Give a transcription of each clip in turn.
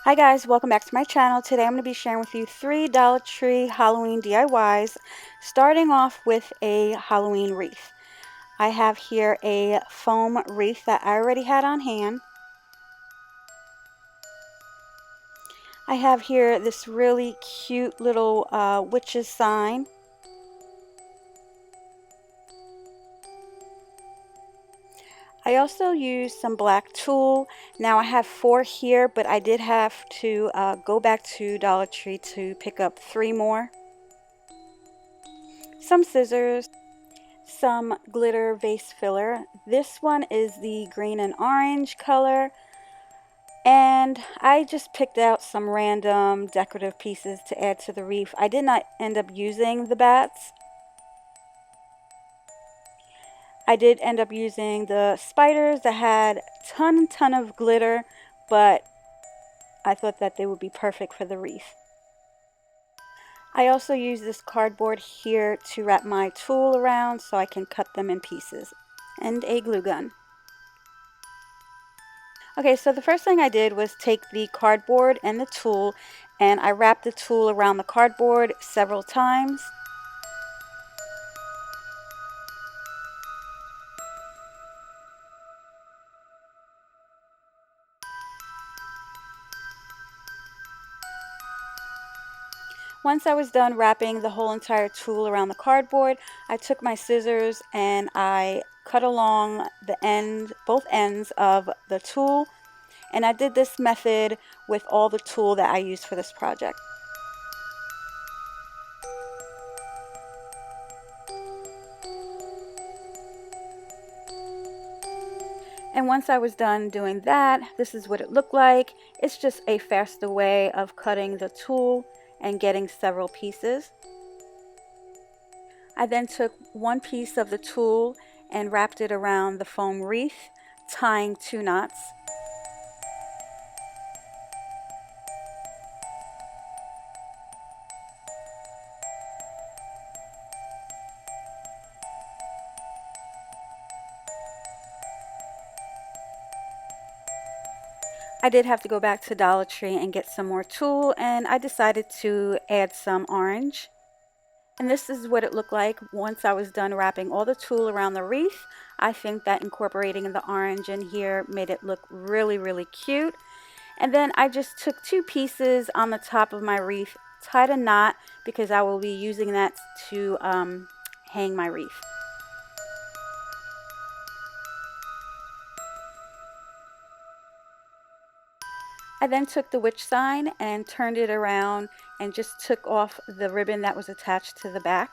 Hi guys, welcome back to my channel. Today I'm going to be sharing with you 3 Dollar Tree Halloween DIYs, starting off with a Halloween wreath. I have here a foam wreath that I already had on hand. I have here this really cute little witch's sign. I also used some black tulle. Now I have 4 here, but I did have to go back to Dollar Tree to pick up 3 more. Some scissors, some glitter vase filler. This one is the green and orange color, and I just picked out some random decorative pieces to add to the wreath. I did not end up using the bats. I did end up using the spiders that had a ton of glitter, but I thought that they would be perfect for the wreath. I also use this cardboard here to wrap my tulle around so I can cut them in pieces, and a glue gun. Okay, so the first thing I did was take the cardboard and the tulle, and I wrapped the tulle around the cardboard several times. Once I was done wrapping the whole entire tulle around the cardboard, I took my scissors and I cut along the end, both ends of the tulle, and I did this method with all the tulle that I used for this project. And once I was done doing that, this is what it looked like. It's just a faster way of cutting the tulle and getting several pieces. I then took one piece of the tulle and wrapped it around the foam wreath, tying 2 knots. I did have to go back to Dollar Tree and get some more tulle, and I decided to add some orange. And this is what it looked like once I was done wrapping all the tulle around the wreath. I think that incorporating the orange in here made it look really cute. And then I just took 2 pieces on the top of my wreath, tied a knot because I will be using that to hang my wreath. I then took the witch sign and turned it around and just took off the ribbon that was attached to the back.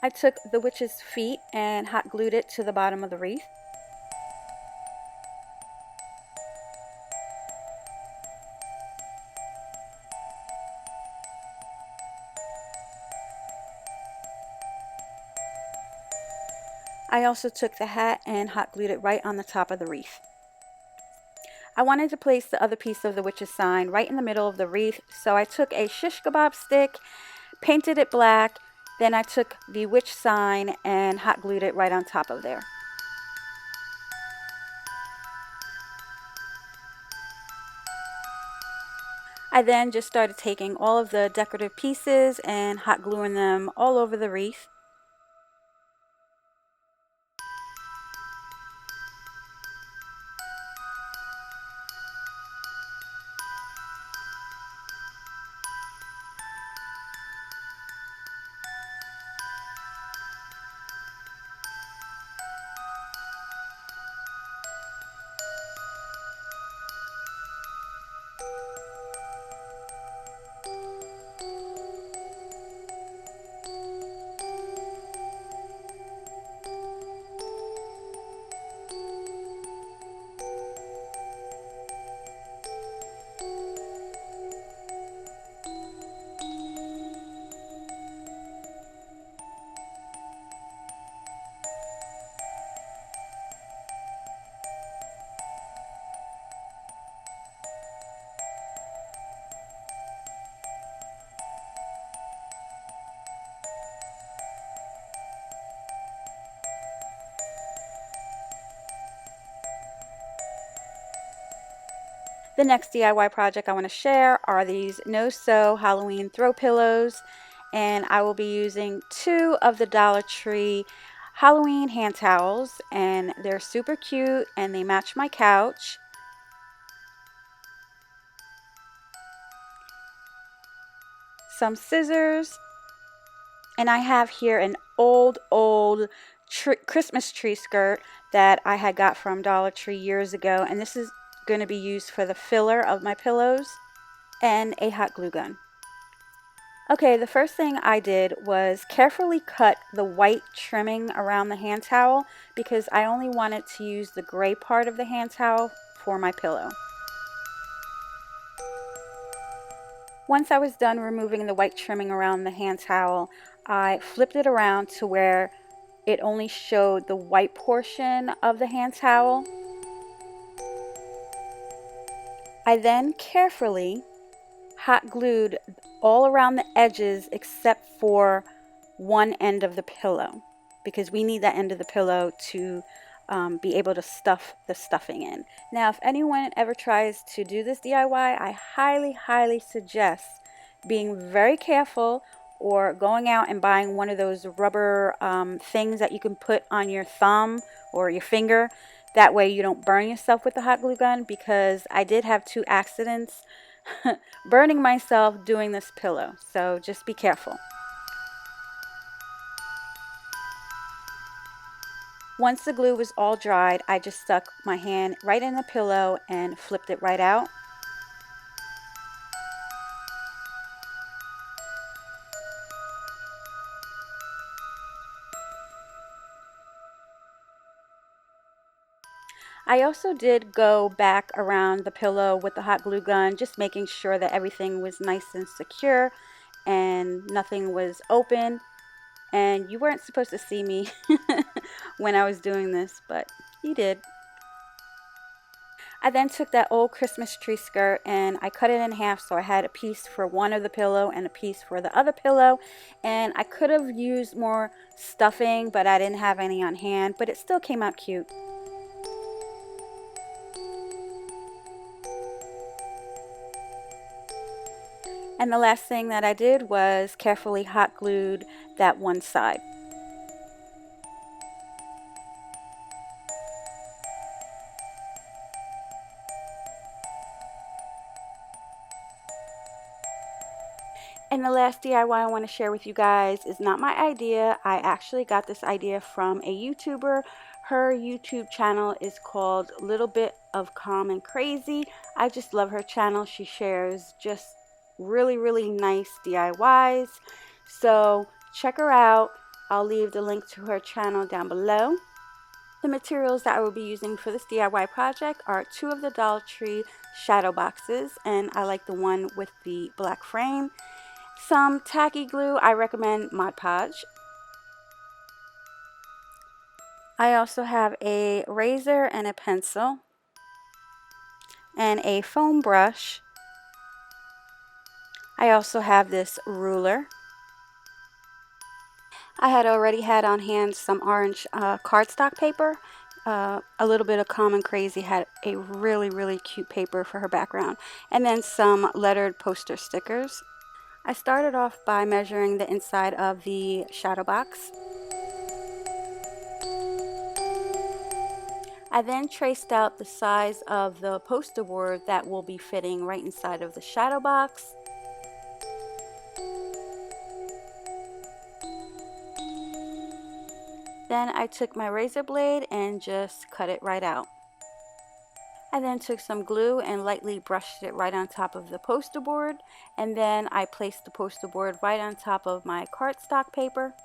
I took the witch's feet and hot glued it to the bottom of the wreath. I also took the hat and hot glued it right on the top of the wreath. I wanted to place the other piece of the witch's sign right in the middle of the wreath, so I took a shish kebab stick, painted it black, then I took the witch sign and hot glued it right on top of there. I then just started taking all of the decorative pieces and hot gluing them all over the wreath. The next DIY project I want to share are these no-sew Halloween throw pillows, and I will be using 2 of the Dollar Tree Halloween hand towels, and they're super cute and they match my couch. Some scissors, and I have here an old Christmas tree skirt that I had got from Dollar Tree years ago, and this is going to be used for the filler of my pillows, and a hot glue gun. Okay, the first thing I did was carefully cut the white trimming around the hand towel because I only wanted to use the gray part of the hand towel for my pillow. Once I was done removing the white trimming around the hand towel, I flipped it around to where it only showed the white portion of the hand towel. I then carefully hot glued all around the edges except for one end of the pillow because we need that end of the pillow to be able to stuff the stuffing in. Now, if anyone ever tries to do this DIY, I highly suggest being very careful or going out and buying one of those rubber things that you can put on your thumb or your finger. That way you don't burn yourself with the hot glue gun, because I did have 2 accidents burning myself doing this pillow. So just be careful. Once the glue was all dried, I just stuck my hand right in the pillow and flipped it right out. I also did go back around the pillow with the hot glue gun, just making sure that everything was nice and secure and nothing was open. And you weren't supposed to see me when I was doing this, but you did. I then took that old Christmas tree skirt and I cut it in half, so I had a piece for one of the pillow and a piece for the other pillow. And I could have used more stuffing, but I didn't have any on hand, but it still came out cute. And the last thing that I did was carefully hot glued that one side. And the last DIY I want to share with you guys is not my idea. I actually got this idea from a YouTuber. Her YouTube channel is called Little Bit of Calm and Crazy. I just love her channel. She shares just really nice DIYs. So check her out. I'll leave the link to her channel down below. The materials that I will be using for this DIY project are 2 of the Dollar Tree shadow boxes, and I like the one with the black frame. Some tacky glue, I recommend Mod Podge. I also have a razor and a pencil and a foam brush. I also have this ruler. I had already had on hand some orange cardstock paper. A little bit of Calm and Crazy had a really cute paper for her background. And then some lettered poster stickers. I started off by measuring the inside of the shadow box. I then traced out the size of the poster board that will be fitting right inside of the shadow box. Then I took my razor blade and just cut it right out. I then took some glue and lightly brushed it right on top of the poster board, and then I placed the poster board right on top of my cardstock paper.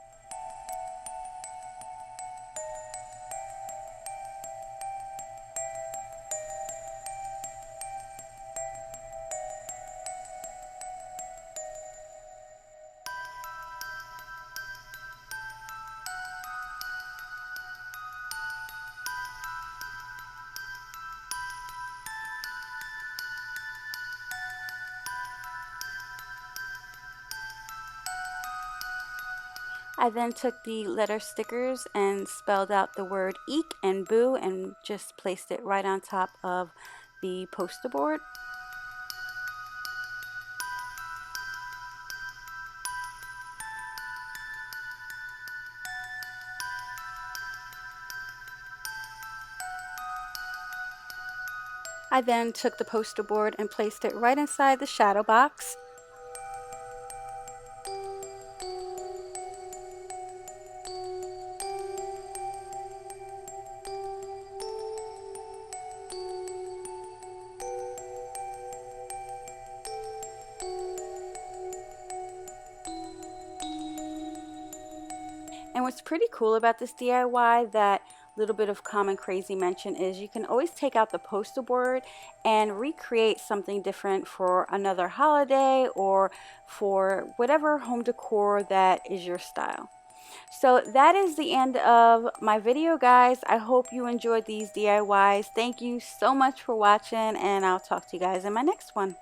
I then took the letter stickers and spelled out the word eek and boo and just placed it right on top of the poster board. I then took the poster board and placed it right inside the shadow box. And what's pretty cool about this DIY that little bit of common crazy mention is you can always take out the poster board and recreate something different for another holiday or for whatever home decor that is your style. So that is the end of my video, guys. I hope you enjoyed these DIYs. Thank you so much for watching, and I'll talk to you guys in my next one.